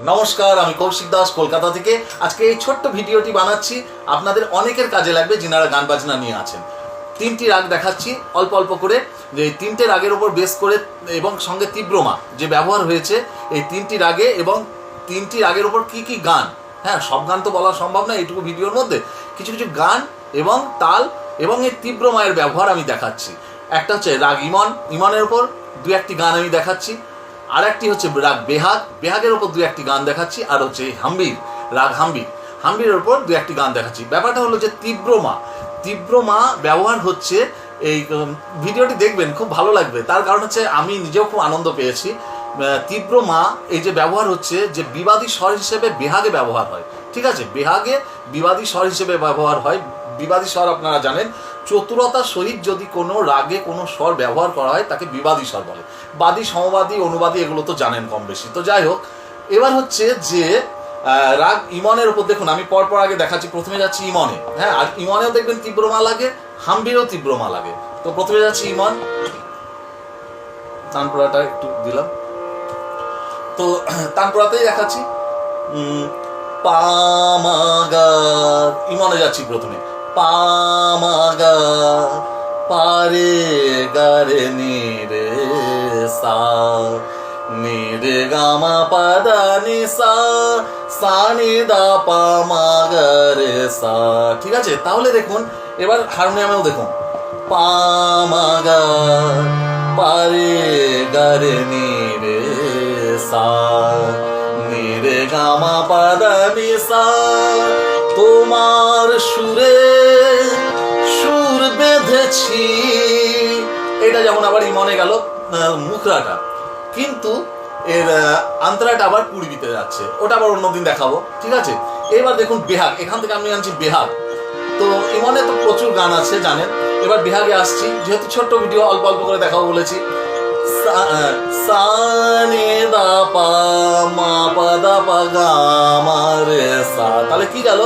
নমস্কার, আমি কৌশিক দাস কলকাতা থেকে। আজকে এই ছোট্ট ভিডিওটি বানাচ্ছি, আপনাদের অনেকের কাজে লাগবে যিনারা গান বাজনা নিয়ে আছেন। তিনটি রাগ দেখাচ্ছি অল্প অল্প করে, যে তিনটে রাগের ওপর বেস করে এবং সঙ্গে তীব্রমা যে ব্যবহার হয়েছে এই তিনটি রাগে, এবং তিনটি রাগের ওপর কি কি গান। হ্যাঁ, সব গান তো বলা সম্ভব না এইটুকু ভিডিওর মধ্যে। কিছু কিছু গান এবং তাল এবং এই তীব্রমায়ের ব্যবহার আমি দেখাচ্ছি। একটা হচ্ছে রাগ ইমন, ইমনের ওপর দু একটি গান আমি দেখাচ্ছি। আর একটি হচ্ছে রাগ বেহাগ, বেহাগের ওপর দু একটি গান দেখাচ্ছি। আর হচ্ছে হাম্বির, রাগ হাম্বির, হাম্বিরের ওপর দু একটি গান দেখাচ্ছি। ব্যাপারটা হলো যে তীব্রমা ব্যবহার হচ্ছে। এই ভিডিওটি দেখবেন, খুব ভালো লাগবে। তার কারণ হচ্ছে আমি নিজেও খুব আনন্দ পেয়েছি। তীব্রমা এই যে ব্যবহার হচ্ছে, যে বিবাদী স্বর হিসেবে বেহাগে ব্যবহার হয়। ঠিক আছে, বেহাগে বিবাদী স্বর হিসেবে ব্যবহার হয়। বিবাদী স্বর আপনারা জানেন, চতুরতার সহিত যদি কোনো রাগে কোনো স্বর ব্যবহার করা হয় তাকে বিবাদী স্বর বলে। বাদী, সমবাদী, অনুবাদী এগুলো তো জানেন কম বেশি। তো যাই হোক, এবার হচ্ছে যে রাগ ইমনের উপর দেখুন, আমি পরপর আগে দেখাচ্ছি। প্রথমে যাচ্ছি ইমনে। হ্যাঁ, আর ইমনেও দেখবেন তীব্রমা লাগে, হাম্বিরেও তীব্রমা লাগে। তো প্রথমে যাচ্ছি ইমন, তানপুরাটা একটু দিলাম। তো তানপুরাতেই দেখাচ্ছি। পামাগা, ইমনে যাচ্ছি প্রথমে। পামাগা পারে গারে নিরে সা, নিরে গামা পাদা নি সা, সা নি দা পামাগা রে সা। ঠিক আছে, তাহলে দেখুন এবার হারমোনিয়ামেও দেখুন। পামাগা পারে গারে নিরে সা, নিরে গামা পাদা নি সা, তোমার সুরে সুর বেঁধেছি। এটা যেমন আবার ইমনে গেল মুখরাটা, কিন্তু এর আন্তরাটা আবার পূর্বীতে যাচ্ছে। ওটা আবার অন্যদিন দেখাবো। ঠিক আছে, এবার দেখুন বেহাগ, এখান থেকে আমি আনছি বেহাগ। তো ইমনে তো প্রচুর গান আছে জানেন। এবার বেহাগে আসছি, যেহেতু ছোট্ট ভিডিও অল্প অল্প করে দেখাবো বলেছি। সা নি দা পা মা পা দা পা গা মা রে সা। তাহলে কি গেল?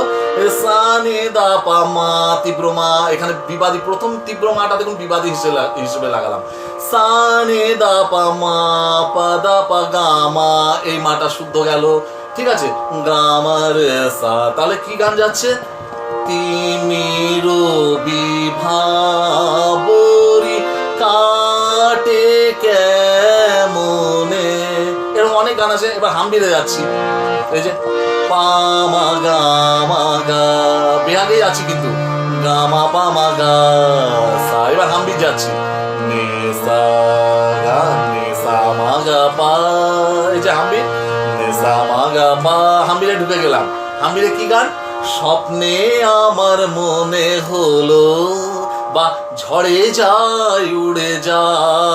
সা নি দা পা মা, তীব্রমা। এখানে বিবাদী, প্রথম তীব্রমাটা দেখুন বিবাদী হিসেবে লাগালাম। সা নি দা পা মা পা দা পা গা মা, এই মাটা শুদ্ধ গেল। ঠিক আছে, গা মা রে সা। তাহলে কি গান যাচ্ছে? তিমির বিভাবরি কাটে কেমনে, এরকম অনেক গান আছে। এবার হাম্বিরে যাচ্ছি, এই যে পামা গামা গা, বেহাগেই যাচ্ছি কিন্তু গামা পামা গা সা। এবার হাম্বির যাচ্ছি, নে সা গা নে সা মা গা পা, এই যে হাম্বির, নে সা মা গা পা। হাম্বিরে ঢুকে গেলাম। হাম্বিরে কি গান? স্বপ্নে আমার মনে হলো, বা ঝড়ে যায় উড়ে যায়।